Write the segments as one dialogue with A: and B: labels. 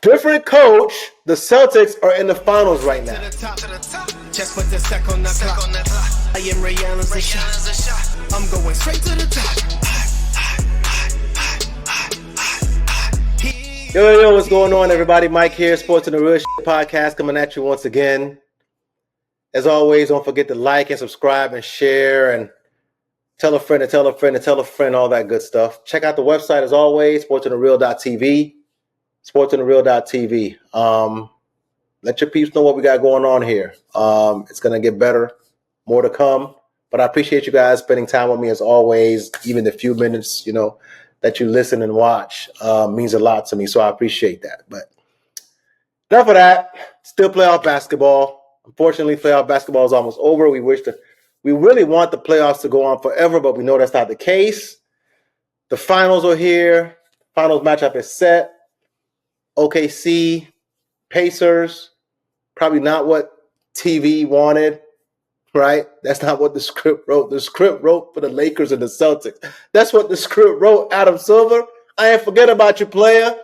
A: Different coach. The Celtics are in the finals right now.
B: Just put the sec on the clock. I am Ray Allen's a shot. I'm going straight to the top.
A: Yo, what's going on, everybody? Mike here, Sports and the Real Shit Podcast, coming at you once again. As always, don't forget to like and subscribe and share and tell a friend and tell a friend and tell a friend, all that good stuff. Check out the website as always, sportsandthereal.tv. Sportsandthereal.tv. Let your peeps know what we got going on here. It's going to get better, more to come. But I appreciate you guys spending time with me as always. Even the few minutes, that you listen and watch means a lot to me. So I appreciate that. But enough of that. Still playoff basketball. Unfortunately, playoff basketball is almost over. We really want the playoffs to go on forever, but we know that's not the case. The finals are here. Finals matchup is set. OKC, Pacers, probably not what TV wanted, right? That's not what the script wrote. The script wrote for the Lakers and the Celtics. That's what the script wrote, Adam Silver. I ain't forget about you, player.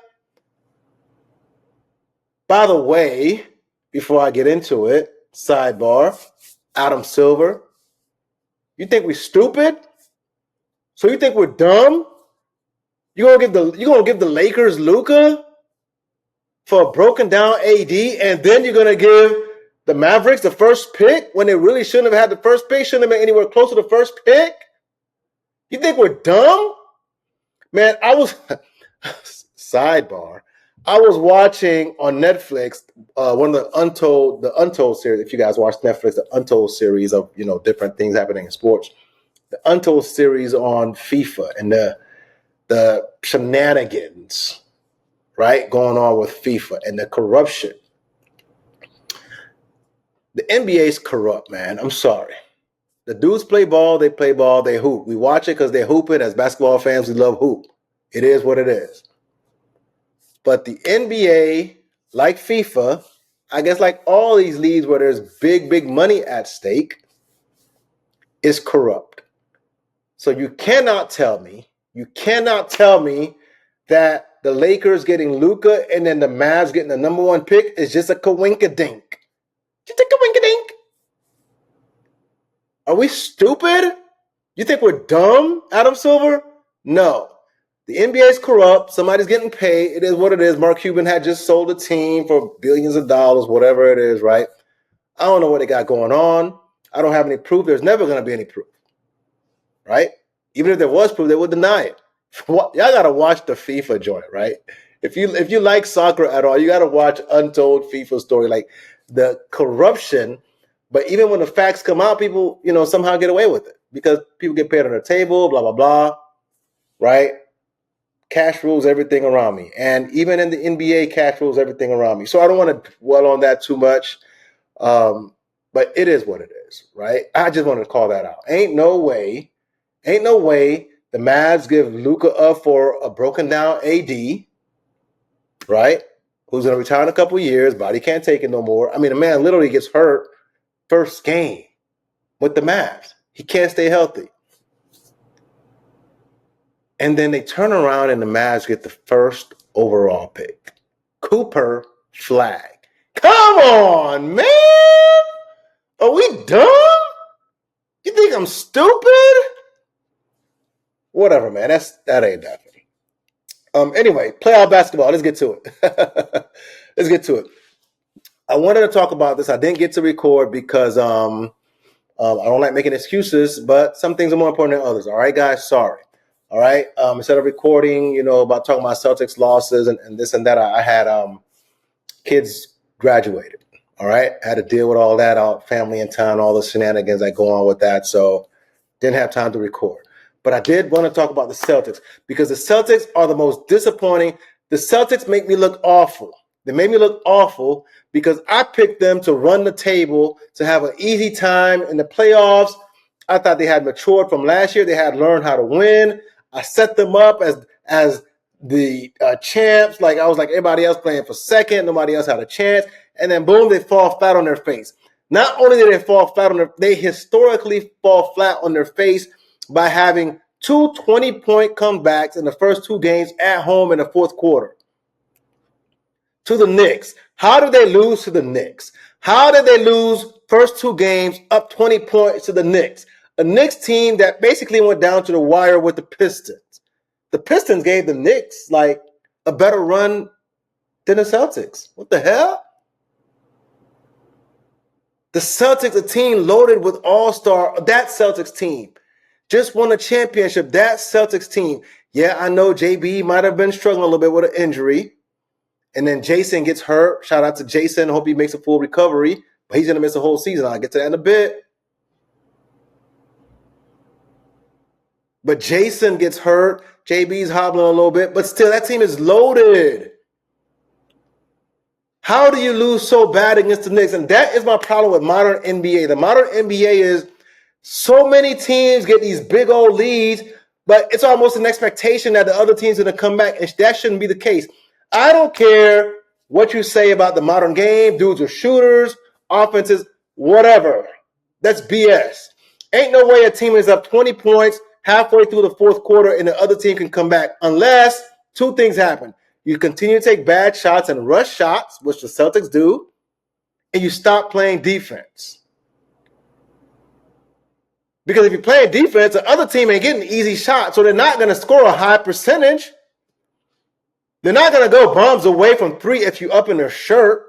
A: By the way, before I get into it, sidebar, Adam Silver, you think we stupid? So you think we're dumb? You gonna give the Lakers Luka for a broken down AD, and then you're gonna give the Mavericks the first pick when they really shouldn't have had the first pick, shouldn't have been anywhere close to the first pick? You think we're dumb? Man, sidebar. I was watching on Netflix one of the Untold series. If you guys watch Netflix, the Untold series of different things happening in sports, the Untold series on FIFA and the shenanigans, right, going on with FIFA and the corruption. The NBA is corrupt, man. I'm sorry. The dudes play ball, they hoop. We watch it because they're hooping. As basketball fans, we love hoop. It is what it is. But the NBA, like FIFA, I guess like all these leagues where there's big money at stake, is corrupt. So you cannot tell me that the Lakers getting Luka and then the Mavs getting the number one pick is just a coinkadink. Just a coinkadink. Are we stupid? You think we're dumb, Adam Silver? No. The NBA is corrupt. Somebody's getting paid. It is what it is. Mark Cuban had just sold a team for billions of dollars, whatever it is, right? I don't know what they got going on. I don't have any proof. There's never going to be any proof, right? Even if there was proof, they would deny it. Y'all got to watch the FIFA joint, right? If you like soccer at all, you got to watch Untold FIFA story, like the corruption. But even when the facts come out, people, somehow get away with it because people get paid on their table, blah, blah, blah, right? Cash rules everything around me. And even in the NBA, cash rules everything around me. So I don't want to dwell on that too much. But it is what it is, right? I just wanted to call that out. Ain't no way the Mavs give Luka up for a broken down AD, right? Who's going to retire in a couple of years. Body can't take it no more. I mean, the man literally gets hurt first game with the Mavs. He can't stay healthy. And then they turn around and the Mavs get the first overall pick. Cooper Flag. Come on, man. Are we dumb? You think I'm stupid? Whatever, man. That ain't that funny. Anyway, playoff basketball. Let's get to it. I wanted to talk about this. I didn't get to record because I don't like making excuses, but some things are more important than others. All right, guys? Sorry. All right. Instead of recording, about talking about Celtics losses and this and that, I had kids graduated. All right. I had to deal with all that, family in town, all the shenanigans that go on with that. So didn't have time to record. But I did want to talk about the Celtics because the Celtics are the most disappointing. The Celtics make me look awful. They made me look awful because I picked them to run the table, to have an easy time in the playoffs. I thought they had matured from last year. They had learned how to win. I set them up as the champs. Like I was like everybody else playing for second. Nobody else had a chance. And then boom, they fall flat on their face. Not only did they fall flat they historically fall flat on their face by having two 20-point comebacks in the first two games at home in the fourth quarter. to the Knicks. How did they lose to the Knicks? How did they lose first 2 games up 20 points to the Knicks? A Knicks team that basically went down to the wire with the Pistons. The Pistons gave the Knicks like a better run than the Celtics. What the hell? The Celtics, a team loaded with all-star, that Celtics team just won a championship. That Celtics team. Yeah, I know JB might have been struggling a little bit with an injury. And then Jason gets hurt. Shout out to Jason. Hope he makes a full recovery. But he's going to miss a whole season. I'll get to that in a bit. But Jason gets hurt. JB's hobbling a little bit. But still, that team is loaded. How do you lose so bad against the Knicks? And that is my problem with modern NBA. The modern NBA is so many teams get these big old leads, but it's almost an expectation that the other team's going to come back, and that shouldn't be the case. I don't care what you say about the modern game. Dudes are shooters, offenses, whatever. That's BS. Ain't no way a team is up 20 points halfway through the fourth quarter and the other team can come back unless 2 things happen. You continue to take bad shots and rush shots, which the Celtics do, and you stop playing defense. Because if you're playing defense, the other team ain't getting easy shots, so they're not going to score a high percentage. They're not going to go bombs away from 3 if you up in their shirt.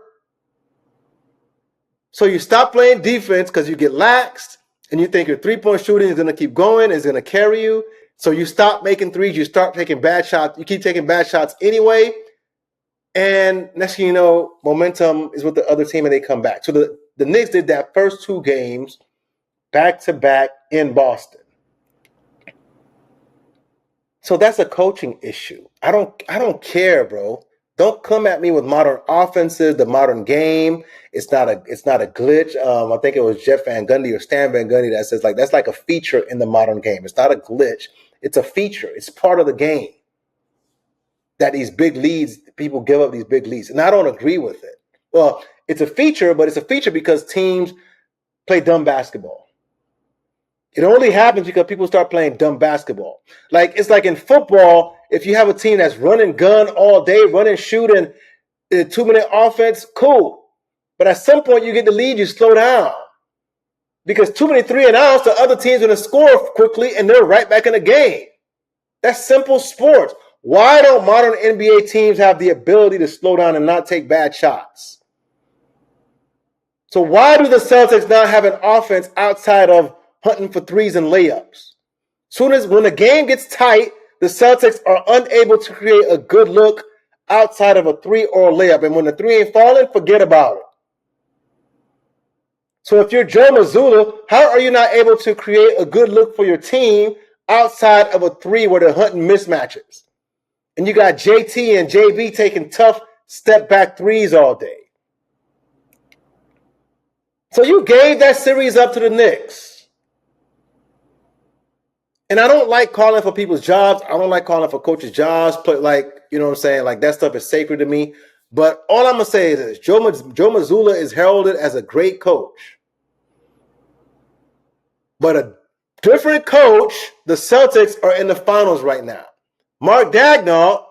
A: So you stop playing defense because you get laxed, and you think your 3-point shooting is going to keep going, is going to carry you. So you stop making threes, you start taking bad shots. You keep taking bad shots anyway. And next thing you know, momentum is with the other team and they come back. So the Knicks did that first 2 games back-to-back in Boston. So that's a coaching issue. I don't care, bro. Don't come at me with modern offenses, the modern game. It's not a glitch. I think it was Jeff Van Gundy or Stan Van Gundy that says like that's like a feature in the modern game. It's not a glitch. It's a feature. It's part of the game that these big leads, people give up these big leads. And I don't agree with it. Well, it's a feature, but it's a feature because teams play dumb basketball. It only happens because people start playing dumb basketball. Like it's like in football, if you have a team that's running gun all day, running, shooting, 2-minute offense, cool. But at some point you get the lead, you slow down. Because too many 3-and-outs, the other team's going to score quickly and they're right back in the game. That's simple sports. Why don't modern NBA teams have the ability to slow down and not take bad shots? So why do the Celtics not have an offense outside of hunting for threes and layups? When the game gets tight, the Celtics are unable to create a good look outside of a 3 or a layup. And when the 3 ain't falling, forget about it. So if you're Joe Mazzulla, how are you not able to create a good look for your team outside of a 3 where they're hunting mismatches? And you got JT and JB taking tough step-back threes all day. So you gave that series up to the Knicks. And I don't like calling for people's jobs. I don't like calling for coaches' jobs. Like, you know what I'm saying? Like, that stuff is sacred to me. But all I'm going to say is this. Joe Mazzulla is heralded as a great coach. But a different coach, the Celtics are in the finals right now. Mark Daigneault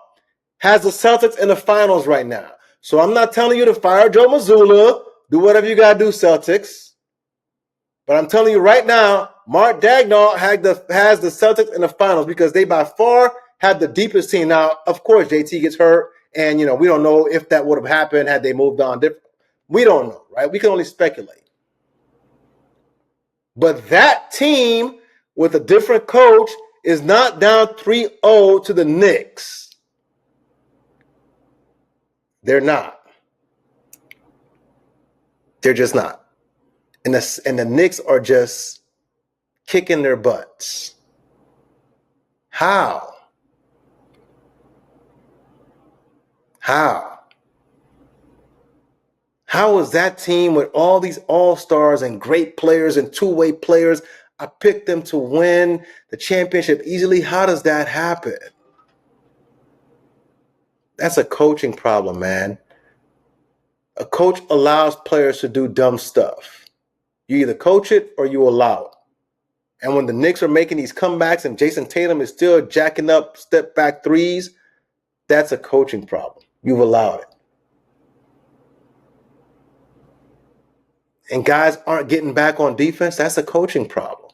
A: has the Celtics in the finals right now. So I'm not telling you to fire Joe Mazzulla. Do whatever you got to do, Celtics. But I'm telling you right now, Mark Daigneault has the Celtics in the finals because they by far have the deepest team. Now, of course, JT gets hurt. And, you know, we don't know if that would have happened had they moved on different. We don't know, right? We can only speculate. But that team with a different coach is not down 3-0 to the Knicks. They're not. They're just not. And the Knicks are just kicking their butts. How? How is that team with all these all-stars and great players and two-way players? I picked them to win the championship easily. How does that happen? That's a coaching problem, man. A coach allows players to do dumb stuff. You either coach it or you allow it. And when the Knicks are making these comebacks and Jason Tatum is still jacking up step-back threes, that's a coaching problem. You've allowed it. and guys aren't getting back on defense, that's a coaching problem.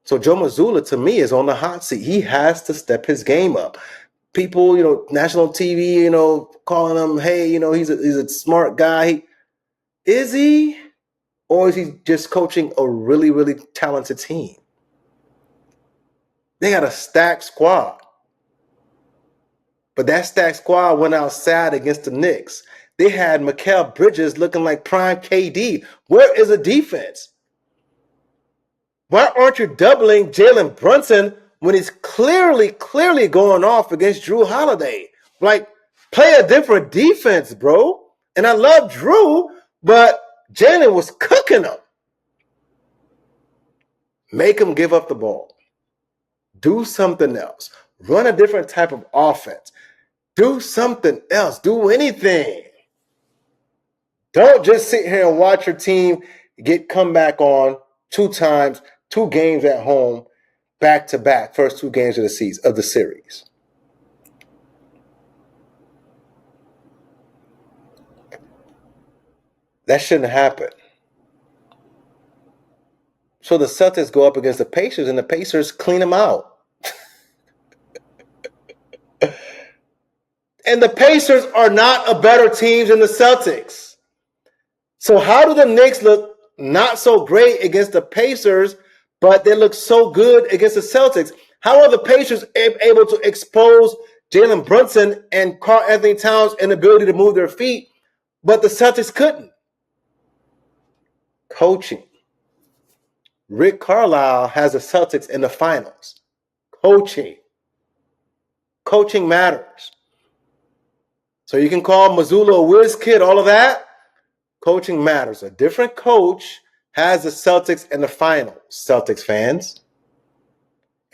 A: So Joe Mazzulla, to me, is on the hot seat. He has to step his game up. People, national TV, calling him, hey, he's a smart guy. Is he? Or is he just coaching a really, really talented team? They got a stacked squad. But that stacked squad went outside against the Knicks. They had Mikal Bridges looking like prime KD. Where is the defense? Why aren't you doubling Jalen Brunson when he's clearly going off against Drew Holiday? Like, play a different defense, bro. And I love Drew, but Jalen was cooking him. Make him give up the ball. Do something else. Run a different type of offense. Do something else. Do anything. Don't just sit here and watch your team get come back on 2 times, 2 games at home, back to back, first 2 games of the series. That shouldn't happen. So the Celtics go up against the Pacers, and the Pacers clean them out. And the Pacers are not a better team than the Celtics. So how do the Knicks look not so great against the Pacers, but they look so good against the Celtics? How are the Pacers able to expose Jalen Brunson and Karl-Anthony Towns' inability to move their feet, but the Celtics couldn't? Coaching. Rick Carlisle has the Celtics in the finals. Coaching. Coaching matters. So you can call Mazzulla a whiz kid, all of that. Coaching matters. A different coach has the Celtics in the finals, Celtics fans.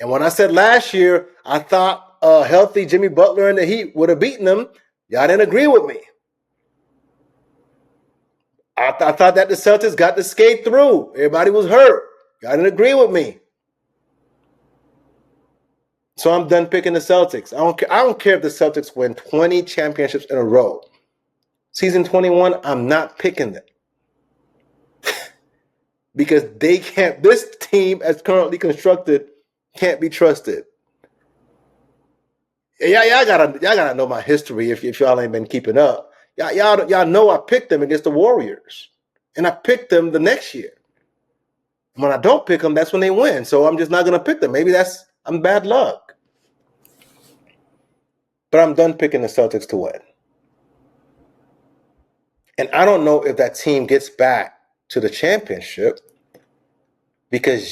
A: And when I said last year, I thought a healthy Jimmy Butler and the Heat would have beaten them, y'all didn't agree with me. I thought that the Celtics got to skate through. Everybody was hurt. Y'all didn't agree with me. So I'm done picking the Celtics. I don't care if the Celtics win 20 championships in a row. Season 21, I'm not picking them. Because they can't, this team as currently constructed can't be trusted. Y'all gotta know my history if y'all ain't been keeping up. Y'all know I picked them against the Warriors. And I picked them the next year. When I don't pick them, that's when they win. So I'm just not gonna pick them. Maybe I'm bad luck. But I'm done picking the Celtics to win. And I don't know if that team gets back to the championship because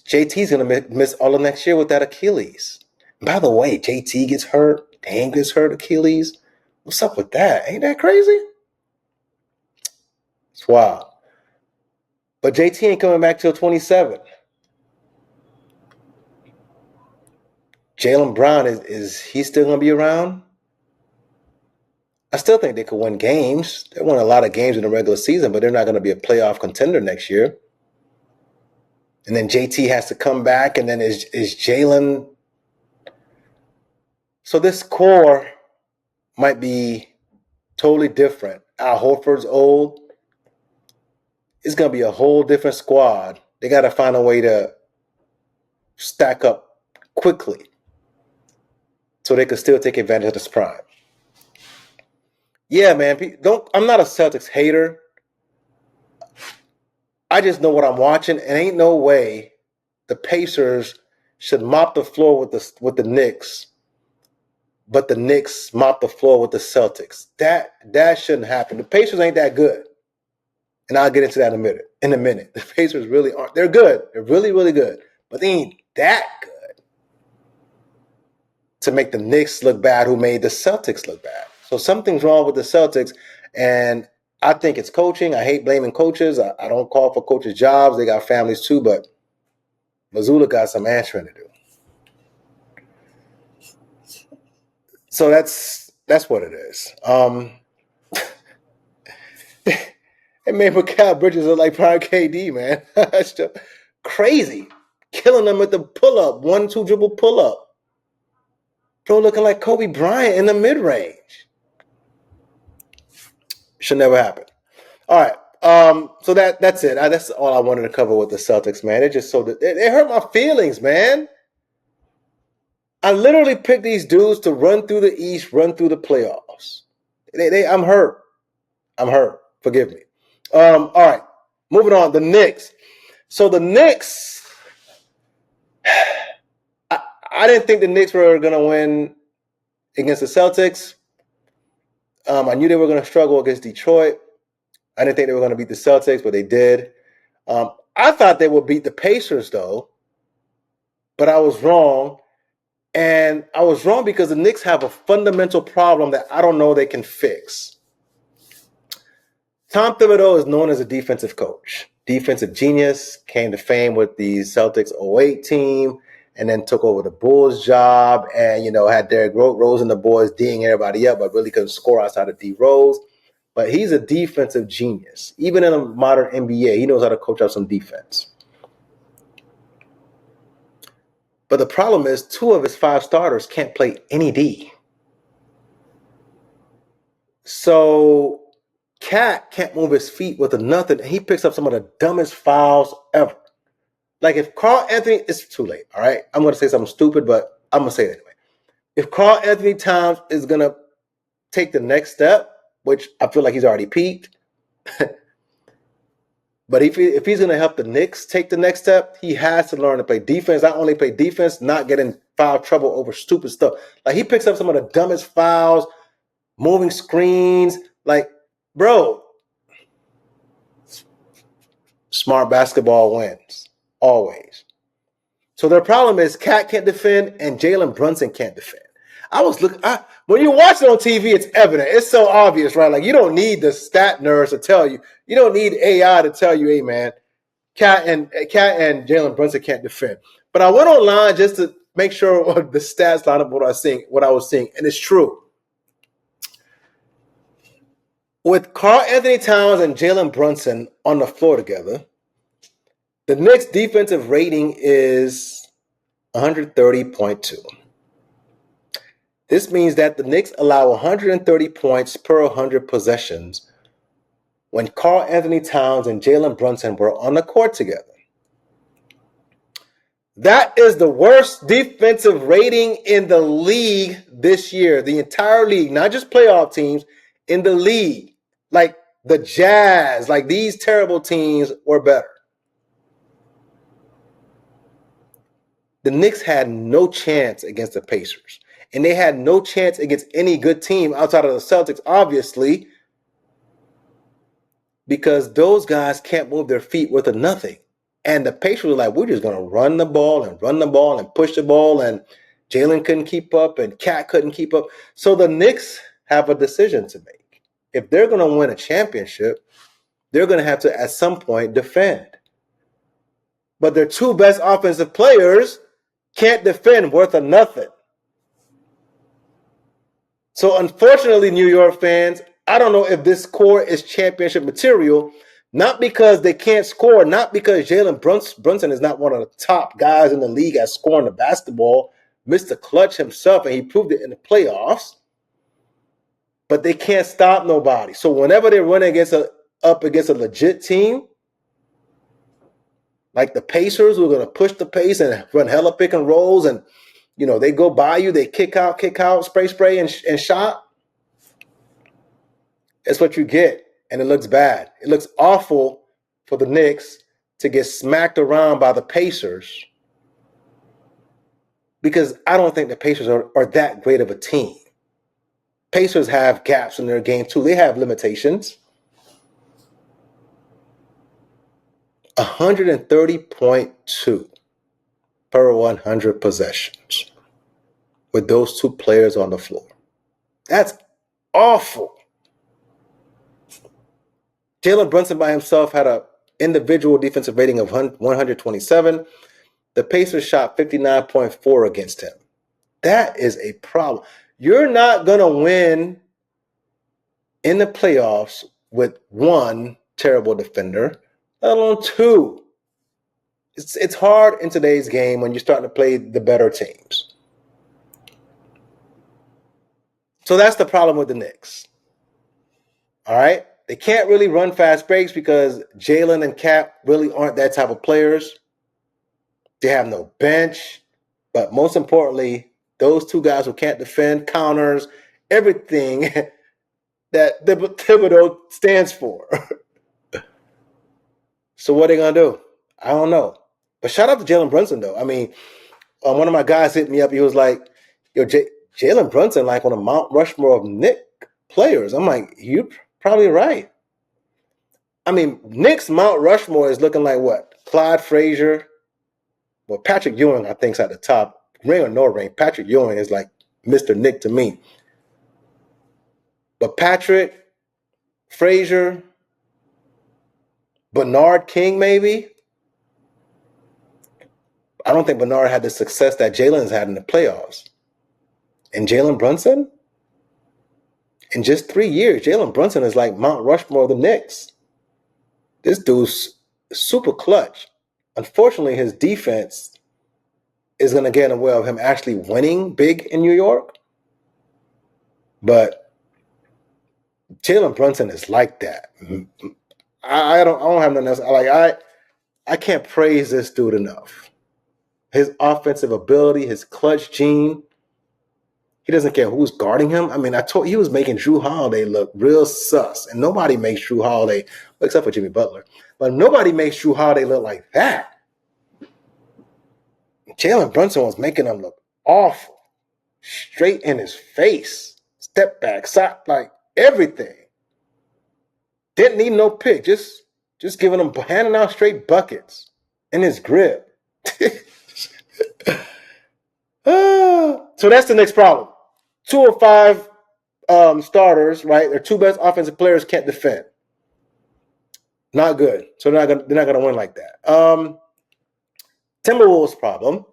A: JT's going to miss all of next year with that Achilles. By the way, JT gets hurt. Dame gets hurt Achilles. What's up with that? Ain't that crazy? It's wild. But JT ain't coming back till 27. Jaylen Brown, is he still going to be around? I still think they could win games. They won a lot of games in the regular season, but they're not going to be a playoff contender next year. And then JT has to come back, and then is Jaylen. So this core might be totally different. Al Horford's old. It's going to be a whole different squad. They got to find a way to stack up quickly so they can still take advantage of this prime. Yeah, man. I'm not a Celtics hater. I just know what I'm watching, and ain't no way the Pacers should mop the floor with the Knicks, but the Knicks mop the floor with the Celtics. That shouldn't happen. The Pacers ain't that good, and I'll get into that in a minute. The Pacers really aren't. They're good. They're really, really good, but they ain't that good to make the Knicks look bad, who made the Celtics look bad. So something's wrong with the Celtics, and I think it's coaching. I hate blaming coaches. I don't call for coaches' jobs. They got families too, but Mazzulla got some answering to do. So that's what it is. It made Mikal Bridges look like prime KD, man. That's just crazy. Killing them with the pull-up, 1-2 dribble pull-up. Bro looking like Kobe Bryant in the mid-range. Should never happen. All right. So that's it. That's all I wanted to cover with the Celtics, man. It just it hurt my feelings, man. I literally picked these dudes to run through the East, run through the playoffs. I'm hurt. I'm hurt. Forgive me. All right. Moving on. The Knicks. So the Knicks, I didn't think the Knicks were going to win against the Celtics. I knew they were going to struggle against Detroit. I didn't think they were going to beat the Celtics, but they did. I thought they would beat the Pacers, though, but I was wrong. And I was wrong because the Knicks have a fundamental problem that I don't know they can fix. Tom Thibodeau is known as a defensive coach. Defensive genius, came to fame with the Celtics 08 team, and then took over the Bulls job and, had Derrick Rose and the boys D'ing everybody up, but really couldn't score outside of D Rose. But he's a defensive genius. Even in a modern NBA, he knows how to coach up some defense. But the problem is 2 of his 5 starters can't play any D. So Cat can't move his feet with a nothing. He picks up some of the dumbest fouls ever. Like if Carl Anthony, it's too late, all right? I'm going to say something stupid, but I'm going to say it anyway. If Carl Anthony Towns is going to take the next step, which I feel like he's already peaked, but if he's going to help the Knicks take the next step, he has to learn to play defense. Not only play defense, not get in foul trouble over stupid stuff. Like he picks up some of the dumbest fouls, moving screens. Like, bro, smart basketball wins always. So their problem is Cat can't defend and Jalen Brunson can't defend. I was looking when you watch it on TV, it's evident. It's so obvious, right? Like you don't need the stat nerds to tell you. You don't need AI to tell you, hey man, Cat and Jalen Brunson can't defend. But I went online just to make sure the stats line up what I was seeing, and it's true. With Carl Anthony Towns and Jalen Brunson on the floor together, the Knicks' defensive rating is 130.2. This means that the Knicks allow 130 points per 100 possessions when Carl Anthony Towns and Jalen Brunson were on the court together. That is the worst defensive rating in the league this year. The entire league, not just playoff teams, in the league. Like the Jazz, like these terrible teams were better. The Knicks had no chance against the Pacers. And they had no chance against any good team outside of the Celtics, obviously, because those guys can't move their feet with a nothing. And the Pacers were like, we're just going to run the ball and push the ball, and Jalen couldn't keep up and Cat couldn't keep up. So the Knicks have a decision to make. If they're going to win a championship, they're going to have to, at some point, defend. But their 2 best offensive players can't defend worth a nothing. So unfortunately, New York fans, I don't know if this core is championship material, not because they can't score, not because Jalen Brunson is not one of the top guys in the league at scoring the basketball, Mr. Clutch himself, and he proved it in the playoffs, but they can't stop nobody. So whenever they're running up against a legit team, like the Pacers, who are going to push the pace and run hella pick and rolls, and they go by you, they kick out, spray, and shot. That's what you get, and it looks bad. It looks awful for the Knicks to get smacked around by the Pacers because I don't think the Pacers are that great of a team. Pacers have gaps in their game, too. They have limitations. 130.2 per 100 possessions with those 2 players on the floor. That's awful. Jalen Brunson by himself had an individual defensive rating of 127. The Pacers shot 59.4 against him. That is a problem. You're not going to win in the playoffs with 1 terrible defender, let alone 2. It's hard in today's game when you're starting to play the better teams. So that's the problem with the Knicks. All right? they can't really run fast breaks because Jalen and Cap really aren't that type of players. They have no bench. But most importantly, those two guys who can't defend, counters, everything that Thibodeau stands for. So what are they going to do? I don't know. But shout out to Jalen Brunson, though. I mean, one of my guys hit me up. He was like, yo, Jalen Brunson, like on a Mount Rushmore of Knicks players. I'm like, you're probably right. I mean, Knicks Mount Rushmore is looking like what? Clyde Frazier. Well, Patrick Ewing, I think, is at the top. Ring or no ring, Patrick Ewing is like Mr. Nick to me. But Patrick, Frazier, Bernard King, maybe. I don't think Bernard had the success that Jalen's had in the playoffs. And Jalen Brunson? In just 3 years, Jalen Brunson is like Mount Rushmore of the Knicks. This dude's super clutch. Unfortunately, his defense is going to get in the way of him actually winning big in New York. But Jalen Brunson is like that. I don't have nothing else. I can't praise this dude enough. His offensive ability, his clutch gene. He doesn't care who's guarding him. I mean, he was making Jrue Holiday look real sus. And nobody makes Jrue Holiday, except for Jimmy Butler, but nobody makes Jrue Holiday look like that. Jalen Brunson was making him look awful. Straight in his face. Step back, shot, like everything. Didn't need no pick. Just giving him, handing out straight buckets in his grip. So that's the next problem. 2 of 5 starters, right? Their 2 best offensive players can't defend. Not good. So they're not gonna win like that. Timberwolves problem.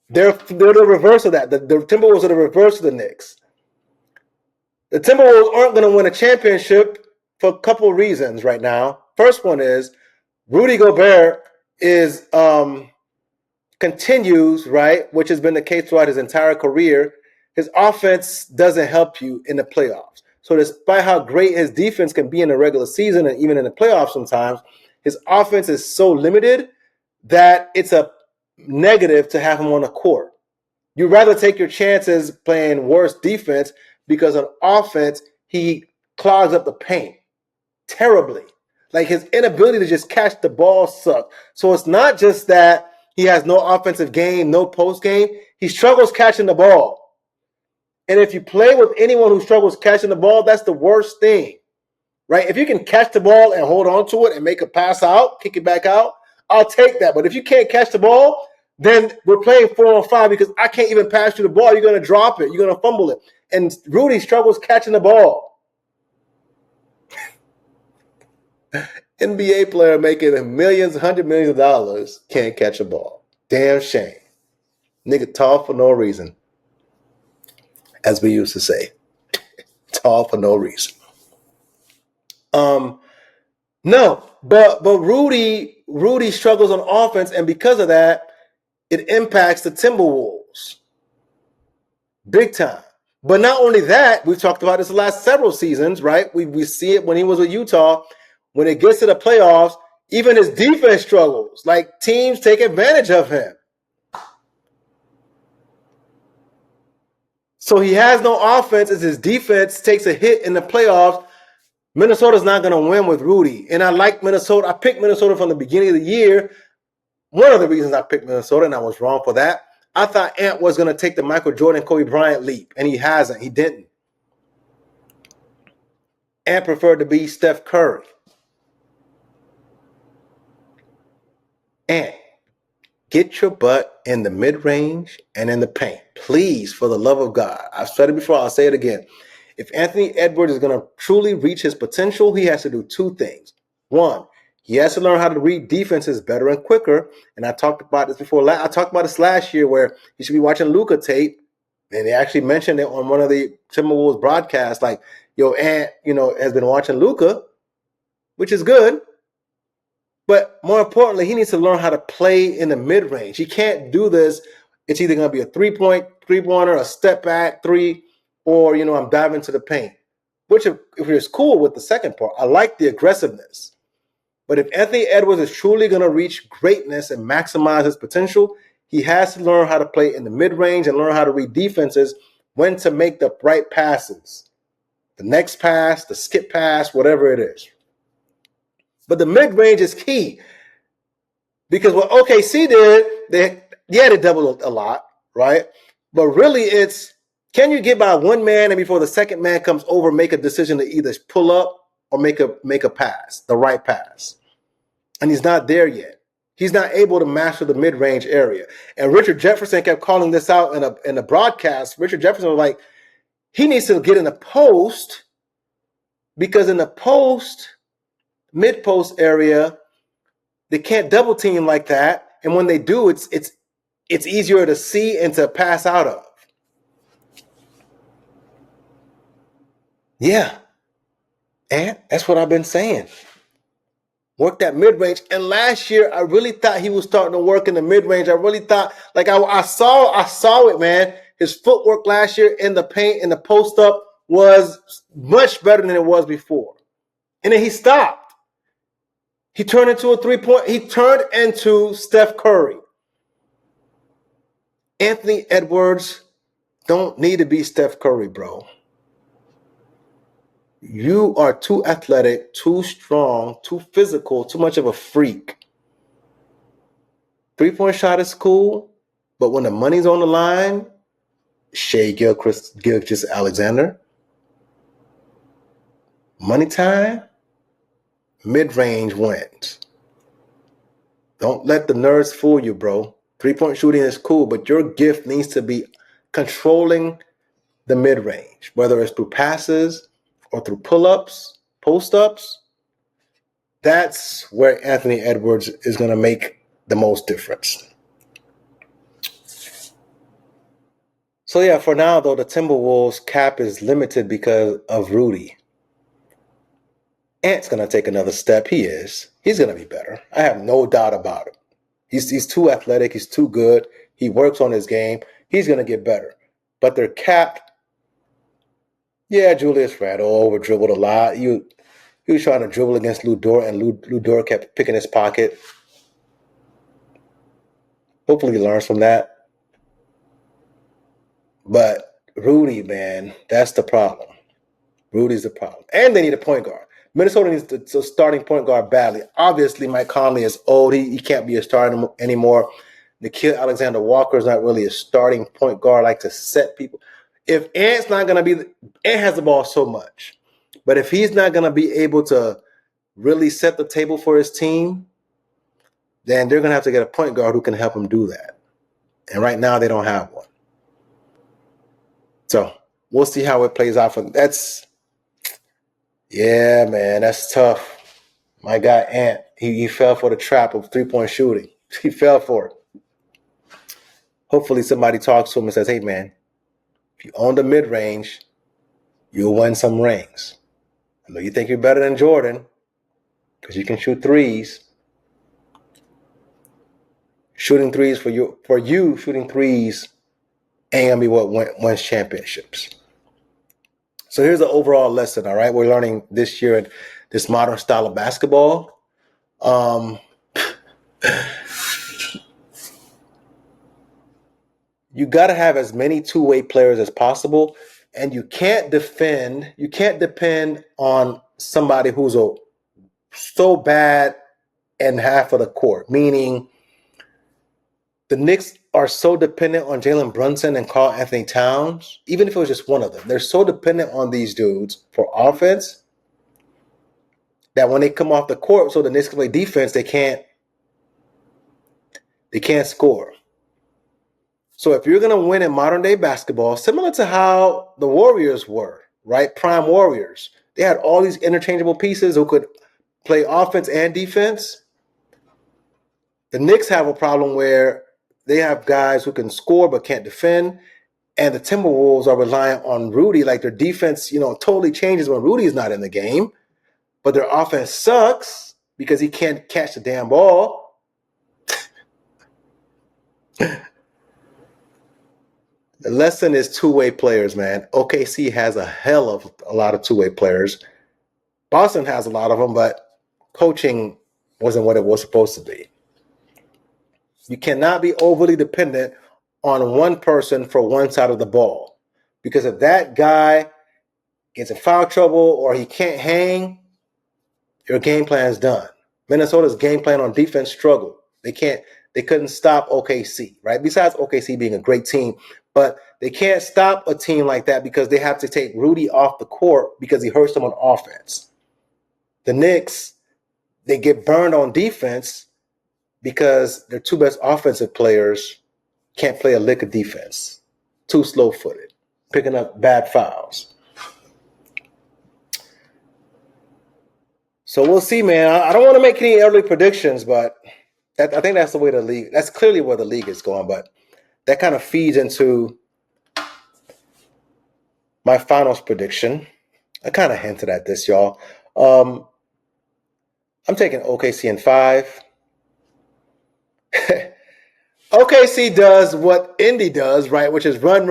A: They're the reverse of that. The Timberwolves are the reverse of the Knicks. The Timberwolves aren't going to win a championship for a couple of reasons right now. First one is Rudy Gobert continues, right, which has been the case throughout his entire career. His offense doesn't help you in the playoffs. So despite how great his defense can be in the regular season and even in the playoffs sometimes, his offense is so limited that it's a negative to have him on the court. You'd rather take your chances playing worse defense because on offense, he clogs up the paint terribly. Like his inability to just catch the ball sucks. So it's not just that he has no offensive game, no post game. He struggles catching the ball. And if you play with anyone who struggles catching the ball, that's the worst thing, right? If you can catch the ball and hold on to it and make a pass out, kick it back out, I'll take that. But if you can't catch the ball, then we're playing 4-on-5 because I can't even pass you the ball. You're going to drop it. You're going to fumble it. And Rudy struggles catching the ball. NBA player making millions, $100 million can't catch a ball. Damn shame. Nigga tall for no reason. As we used to say. Tall for no reason. No, but Rudy struggles on offense, and because of that, it impacts the Timberwolves big time. But not only that, we've talked about this the last several seasons, right? We see it when he was with Utah. When it gets to the playoffs, even his defense struggles. Like teams take advantage of him. So he has no offense as his defense takes a hit in the playoffs. Minnesota's not going to win with Rudy. And I like Minnesota. I picked Minnesota from the beginning of the year. One of the reasons I picked Minnesota, and I was wrong for that, I thought Ant was going to take the Michael Jordan, Kobe Bryant leap, and he hasn't. He didn't. Ant preferred to be Steph Curry. Ant, get your butt in the mid-range and in the paint. Please, for the love of God. I've said it before. I'll say it again. If Anthony Edwards is going to truly reach his potential, he has to do 2 things. 1, he has to learn how to read defenses better and quicker. And I talked about this before. I talked about this last year where he should be watching Luka tape. And they actually mentioned it on one of the Timberwolves broadcasts. Like, yo, Ant, has been watching Luka, which is good. But more importantly, he needs to learn how to play in the mid-range. He can't do this. It's either going to be a three-pointer, a step back 3, or, I'm diving to the paint. which is cool with the second part. I like the aggressiveness. But if Anthony Edwards is truly going to reach greatness and maximize his potential, he has to learn how to play in the mid-range and learn how to read defenses, when to make the right passes. The next pass, the skip pass, whatever it is. But the mid-range is key. Because what OKC did, they doubled a lot, right? But really it's, can you get by one man and before the second man comes over, make a decision to either pull up or make a pass, the right pass? And he's not there yet. He's not able to master the mid-range area. And Richard Jefferson kept calling this out in a broadcast. Richard Jefferson was like, he needs to get in the post, because in the post, mid-post area, they can't double team like that. And when they do, it's easier to see and to pass out of. Yeah. And that's what I've been saying. Work that mid-range. And last year, I really thought he was starting to work in the mid-range. I really thought, like I saw it, man. His footwork last year in the paint, in the post-up, was much better than it was before. And then he stopped. He turned into a three-point. He turned into Steph Curry. Anthony Edwards don't need to be Steph Curry, bro. You are too athletic, too strong, too physical, too much of a freak. Three-point shot is cool, but when the money's on the line, Shai Gilgeous-Alexander, money time, mid-range wins. Don't let the nerds fool you, bro. Three-point shooting is cool, but your gift needs to be controlling the mid-range, whether it's through passes or through pull-ups, post-ups. That's where Anthony Edwards is going to make the most difference. So yeah, for now though, the Timberwolves cap is limited because of Rudy. Ant's going to take another step. He is. He's going to be better. I have no doubt about it. He's too athletic. He's too good. He works on his game. He's going to get better. But their cap, yeah, Julius Randle over-dribbled a lot. He was trying to dribble against Lou Dort, and Lou Dort kept picking his pocket. Hopefully he learns from that. But Rudy, man, that's the problem. Rudy's the problem. And they need a point guard. Minnesota needs a starting point guard badly. Obviously, Mike Conley is old. He can't be a starter anymore. Nickeil Alexander-Walker is not really a starting point guard, like to set people. If Ant's not going to be – Ant has the ball so much. But if he's not going to be able to really set the table for his team, then they're going to have to get a point guard who can help him do that. And right now, they don't have one. So we'll see how it plays out for them. Yeah, man, that's tough. My guy Ant, he fell for the trap of three-point shooting. He fell for it. Hopefully somebody talks to him and says, hey, man, if you own the mid-range, you'll win some rings. I know you think you're better than Jordan because you can shoot threes. Shooting threes for you, shooting threes ain't gonna be what wins championships. So here's the overall lesson, all right? We're learning this year in this modern style of basketball. You got to have as many two-way players as possible, and you can't depend on somebody who's so bad in half of the court, meaning the Knicks are so dependent on Jalen Brunson and Karl Anthony Towns, even if it was just one of them. They're so dependent on these dudes for offense that when they come off the court, so the Knicks can play defense, they can't score. So if you're going to win in modern day basketball, similar to how the Warriors were, right? Prime Warriors. They had all these interchangeable pieces who could play offense and defense. The Knicks have a problem where they have guys who can score but can't defend. And the Timberwolves are reliant on Rudy. Like their defense, totally changes when Rudy is not in the game. But their offense sucks because he can't catch the damn ball. The lesson is two-way players, man. OKC has a hell of a lot of two-way players. Boston has a lot of them, but coaching wasn't what it was supposed to be. You cannot be overly dependent on one person for one side of the ball. Because if that guy gets in foul trouble or he can't hang, your game plan is done. Minnesota's game plan on defense struggled. They couldn't stop OKC, right? Besides OKC being a great team, but they can't stop a team like that because they have to take Rudy off the court because he hurts them on offense. The Knicks, they get burned on defense because their two best offensive players can't play a lick of defense. Too slow-footed, picking up bad fouls. So we'll see, man. I don't want to make any early predictions, but I think that's the way the league. That's clearly where the league is going, but that kind of feeds into my finals prediction. I kind of hinted at this, y'all. I'm taking OKC in 5. OKC does what Indy does, right, which is run,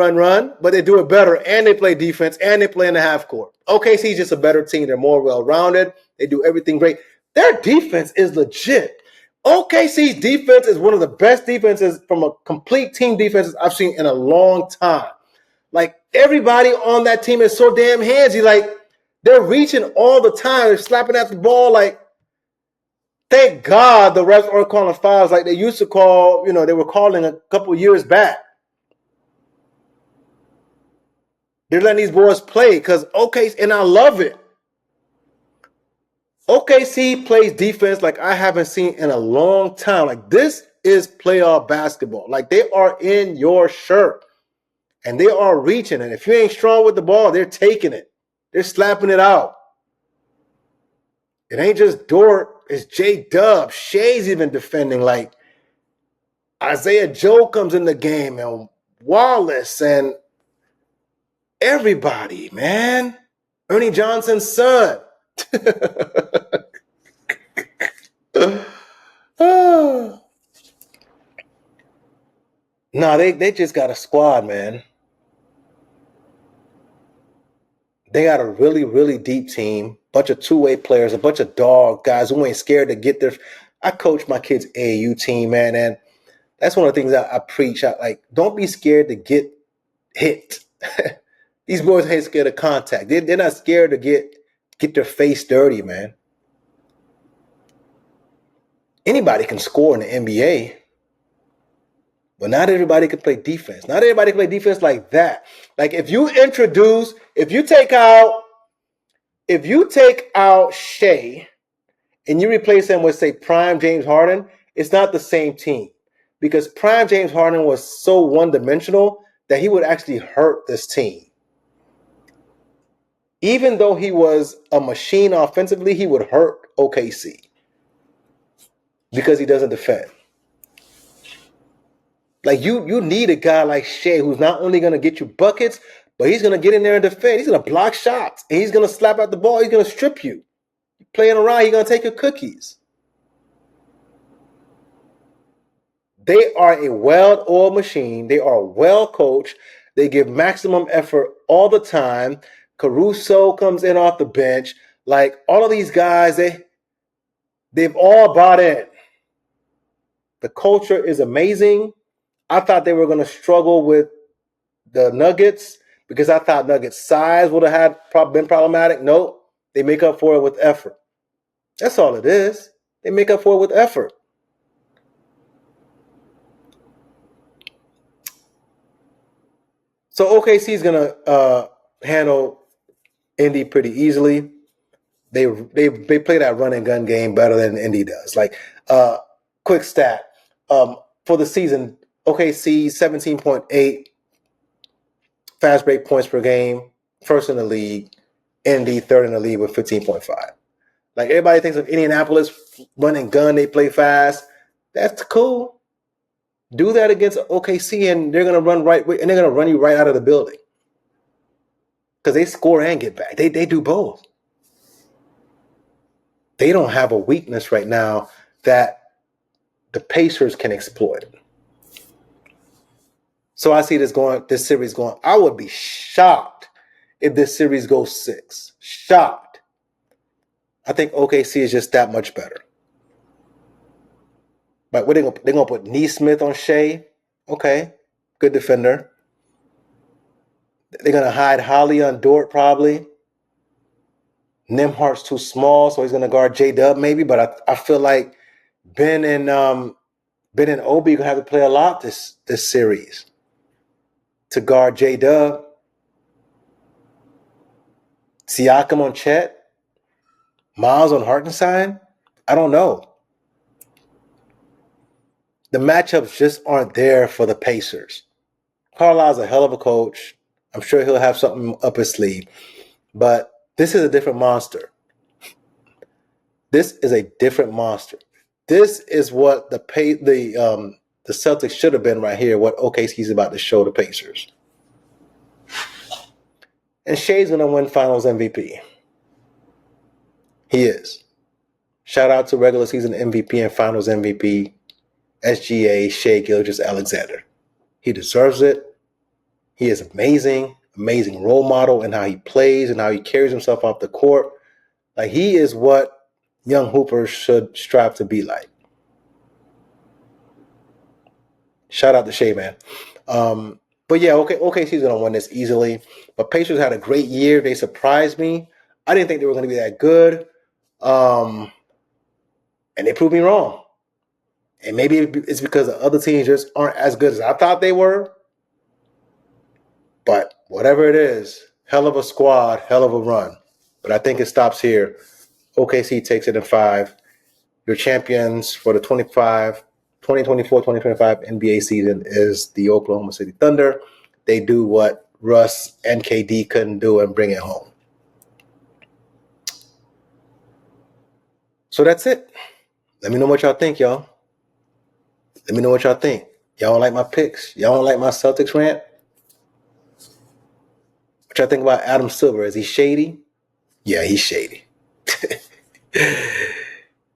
A: but they do it better, and they play defense, and they play in the half court. OKC is just a better team. They're more well-rounded. They do everything great. Their defense is legit. OKC's defense is one of the best defenses from a complete team defenses I've seen in a long time. Like, everybody on that team is so damn handsy. Like, they're reaching all the time. They're slapping at the ball. Like, thank God the refs aren't calling fouls like they used to call, they were calling a couple years back. They're letting these boys play because OKC, and I love it. OKC plays defense like I haven't seen in a long time. Like, this is playoff basketball. Like, they are in your shirt and they are reaching it. If you ain't strong with the ball, they're taking it. They're slapping it out. It ain't just Dort. It's J-Dub. Shea's even defending. Like, Isaiah Joe comes in the game and Wallace and everybody, man. Ernie Johnson's son. No, they just got a squad, man. They got a really, really deep team, bunch of two-way players, a bunch of dog guys who ain't scared to get their. I coach my kids' AAU team, man, and that's one of the things I preach. Don't be scared to get hit. These boys ain't scared of contact. They're not scared to get their face dirty, man. Anybody can score in the NBA, but not everybody can play defense. Not everybody can play defense like that. Like, if you take out Shea and you replace him with, say, prime James Harden, it's not the same team. Because prime James Harden was so one-dimensional that he would actually hurt this team. Even though he was a machine offensively, he would hurt OKC because he doesn't defend. Like, you need a guy like Shea who's not only going to get you buckets, but he's going to get in there and defend. He's going to block shots, and he's going to slap out the ball. He's going to strip you. You're playing around, he's going to take your cookies. They are a well-oiled machine. They are well coached. They give maximum effort all the time. Caruso comes in off the bench. Like, all of these guys, they've all bought in. The culture is amazing. I thought they were going to struggle with the Nuggets because I thought Nuggets' size would have been problematic. Nope. They make up for it with effort. That's all it is. They make up for it with effort. So OKC is going to handle Indy pretty easily. They play that run and gun game better than Indy does. Like, quick stat. For the season, OKC 17.8 fast break points per game, first in the league. Indy third in the league with 15.5. Like, everybody thinks of Indianapolis run and gun, they play fast. That's cool. Do that against OKC, and they're gonna run and they're gonna run you right out of the building because they score and get back. They do both. They don't have a weakness right now that the Pacers can exploit. So I see this series going. I would be shocked if this series goes 6. Shocked. I think OKC is just that much better. But what they're gonna put Neesmith on Shea. Okay, good defender. They're gonna hide Holly on Dort probably. Nimhart's too small, so he's gonna guard J-Dub maybe. But I feel like Ben and Obi are gonna have to play a lot this series to guard J-Dub. Siakam on Chet. Miles on Hartenstein. I don't know. The matchups just aren't there for the Pacers. Carlisle's a hell of a coach. I'm sure he'll have something up his sleeve. But this is a different monster. This is a different monster. This is what the Celtics should have been right here, what OKC's about to show the Pacers. And Shea's going to win Finals MVP. He is. Shout out to regular season MVP and Finals MVP, SGA, Shai Gilgeous-Alexander. He deserves it. He is amazing role model in how he plays and how he carries himself off the court. Like, he is what young hoopers should strive to be like. Shout out to Shai, man. But yeah, OKC's going to win this easily. But Pacers had a great year. They surprised me. I didn't think they were going to be that good. And they proved me wrong. And maybe it's because the other teams just aren't as good as I thought they were. But whatever it is, hell of a squad, hell of a run. But I think it stops here. OKC takes it in 5. Your champions for the 2024-2025 NBA season is the Oklahoma City Thunder. They do what Russ and KD couldn't do and bring it home. So that's it. Let me know what y'all think, y'all. Let me know what y'all think. Y'all don't like my picks? Y'all don't like my Celtics rant? What y'all think about Adam Silver? Is he shady? Yeah, he's shady.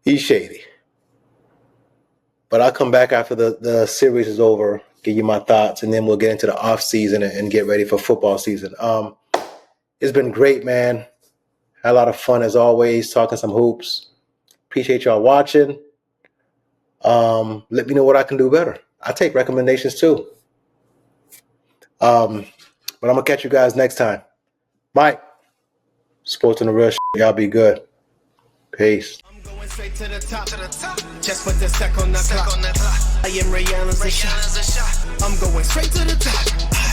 A: He's shady. But I'll come back after the series is over, give you my thoughts, and then we'll get into the off season and get ready for football season. It's been great, man. Had a lot of fun as always, talking some hoops. Appreciate y'all watching. Let me know what I can do better. I take recommendations too. But I'm gonna catch you guys next time. Bye. Sports and the real shit. Y'all be good. Peace.
B: I'm going straight to the top. Just put the sec on the clock. I am Rihanna's a shot. I'm going straight to the top.